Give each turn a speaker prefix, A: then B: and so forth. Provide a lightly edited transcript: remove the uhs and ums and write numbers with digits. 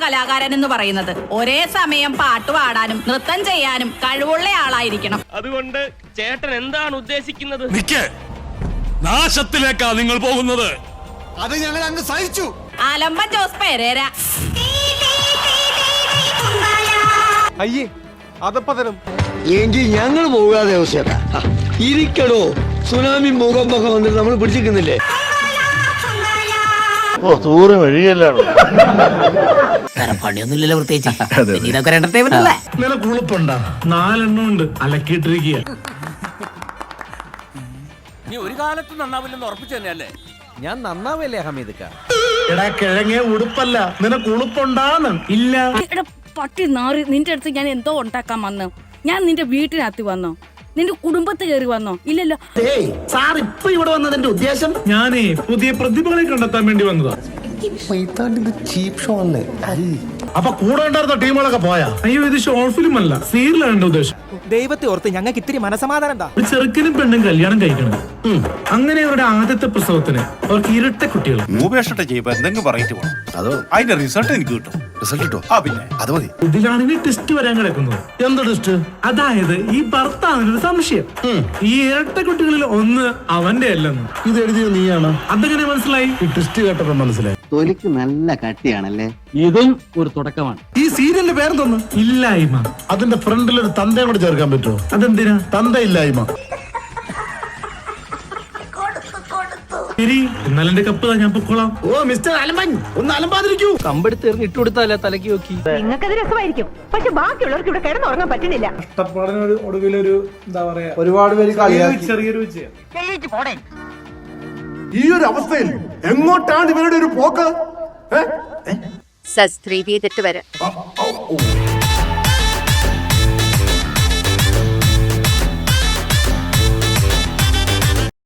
A: കലാകാരൻ എന്ന് പറയുന്നത് ഒരേ സമയം പാട്ട് പാടാനും നൃത്തം ചെയ്യാനും കഴിവുള്ള ആളായിരിക്കണം.
B: അതുകൊണ്ട് ചേട്ടൻ എന്താണ് ഉദ്ദേശിക്കുന്നത്?
C: നാശത്തിലേക്കാ നിങ്ങൾ പോകുന്നത്.
D: അത് ഞങ്ങൾ അങ്ങ് സഹിച്ചു.
A: ആലമ്പൻ ജോസ് പെരേര.
D: അയ്യേ അതപ്പതരം
E: എങ്കിൽ ഞങ്ങൾ പോകാതെ ഇരിക്കടോ. സുനാമി മുഖം വന്നിട്ട് നമ്മൾ പിടിച്ചിരിക്കുന്നില്ലേ?
F: ഓ ദൂരെ വഴിയല്ലാണോ?
G: പണിയൊന്നുമില്ലല്ലോ പ്രത്യേകിച്ച്. ഇതൊക്കെ എന്റർടൈൻമെന്റ് അല്ലേ?
C: നിനക്ക് ഉളുപ്പുണ്ടാ? 4 എണ്ണം ഉണ്ട് അലക്കിയിട്ടിരിക്കുക.
B: നീ ഒരു കാലത്ത് നന്നാവില്ലെന്ന് ഉറപ്പിച്ചു തന്നെയല്ലേ?
D: ഞാൻ നന്നാവല്ലേ ഹമീദക്ക?
C: എടാ കിഴങ്ങേ ഉടുപ്പല്ല, നിനക്ക് ഉളുപ്പുണ്ടാന്ന്. ഇല്ല
H: പട്ടി നാറി, നിന്റെ അടുത്ത് ഞാൻ എന്തോ ഉണ്ടാക്കാൻ വന്നോ? ഞാൻ നിന്റെ വീട്ടിനകത്ത് വന്നോ? നിന്റെ കുടുംബത്ത് കയറി വന്നോ? ഇല്ലല്ലോ.
G: സാർ ഇപ്പൊ ഇവിടെ വന്നതിന്റെ ഉദ്ദേശം
C: ഞാനേ പുതിയ പ്രതിഭകളെ കണ്ടെത്താൻ വേണ്ടി വന്നതാ.
D: ചീപ്പ് ഷോ അല്ലേ?
C: അപ്പൊ കൂടെ ഉണ്ടായിരുന്ന ടീമുകളൊക്കെ പോയാ? അയ്യോ, ഇത് ഷോർട്ട് ഫിലിം അല്ല, സീരിയലാണ് എന്റെ ഉദ്ദേശം.
D: ദൈവത്തെ ഓർത്ത് ഞങ്ങൾക്ക് ഇത്തിരി മനസമാധാനം എന്താ?
C: ഒരു ചെറുക്കനും പെണ്ണും കല്യാണം കഴിക്കണം. അങ്ങനെ അവരുടെ ആദ്യത്തെ പ്രസവത്തിന് അവർക്ക് ഇരട്ട കുട്ടികൾ.
F: മൂവേഷട്ടെ ചെയ്യുമ്പോ എന്തെങ്കിലും പറയിട്ട് പോകണം. അതോ അതിന്റെ റിസൾട്ട് എനിക്ക് കിട്ടും. റിസൾട്ട് കിട്ടും. ആ പിന്നെ അത് മതി.
C: ഇതിലാണ് ഇനി ടെസ്റ്റ് വരാൻ കിടക്കുന്നത്. എന്താ ടെസ്റ്റ്? അതായത് ഈ ഭർത്താവിനൊരു സംശയം, ഈ ഇരട്ട കുട്ടികളിൽ ഒന്ന് അവന്റെ അല്ലെന്ന്.
D: ഇത് എഴുതിയത് നീയാണ്.
C: അതെങ്ങനെ മനസ്സിലായി?
D: ഈ ടെസ്റ്റ് കേട്ടപ്പോ മനസ്സിലായി.
E: തൊലിക്ക് നല്ല കട്ടിയാണല്ലേ?
G: ഇതും ഒരു തുടക്കമാണ്.
D: ഈ സീരിയലിന്റെ പേരെന്തോന്ന്?
C: ഇല്ലായ്മ.
D: അതിന്റെ ഫ്രണ്ടിൽ ഒരു തന്തയും കൂടെ ചേർക്കാൻ പറ്റുമോ?
C: അതെന്തിനാ?
D: തന്തയില്ലായ്മ.
C: ശരി, എന്നാലും എന്റെ കപ്പ് ഞാൻ പൊക്കോളാം.
D: ഓ മിസ്റ്റർ അലമ്പൻ, ഒന്ന് അലമ്പാതിരിക്കൂ.
G: കമ്പെടുത്ത് എറിഞ്ഞ് ഇട്ടുകൊടുത്താലേ തലക്ക് നോക്കി.
I: നിങ്ങൾക്കത് രസമായിരിക്കും, പക്ഷെ ബാക്കിയുള്ളവർക്ക് ഇവിടെ കിടന്നുറങ്ങാൻ പറ്റുന്നില്ല.
C: കഷ്ടപ്പാടിന് ഒടുവിലൊരു എന്താ പറയാ,
D: ഒരുപാട് പേര്
C: ചെറിയൊരു വിജയം.
D: ഈ ഒരു അവസ്ഥയിൽ എങ്ങോട്ടാണ് ഇവരുടെ ഒരു പോക്ക്?
I: സസ്ത്രീ തെറ്റ് വരെ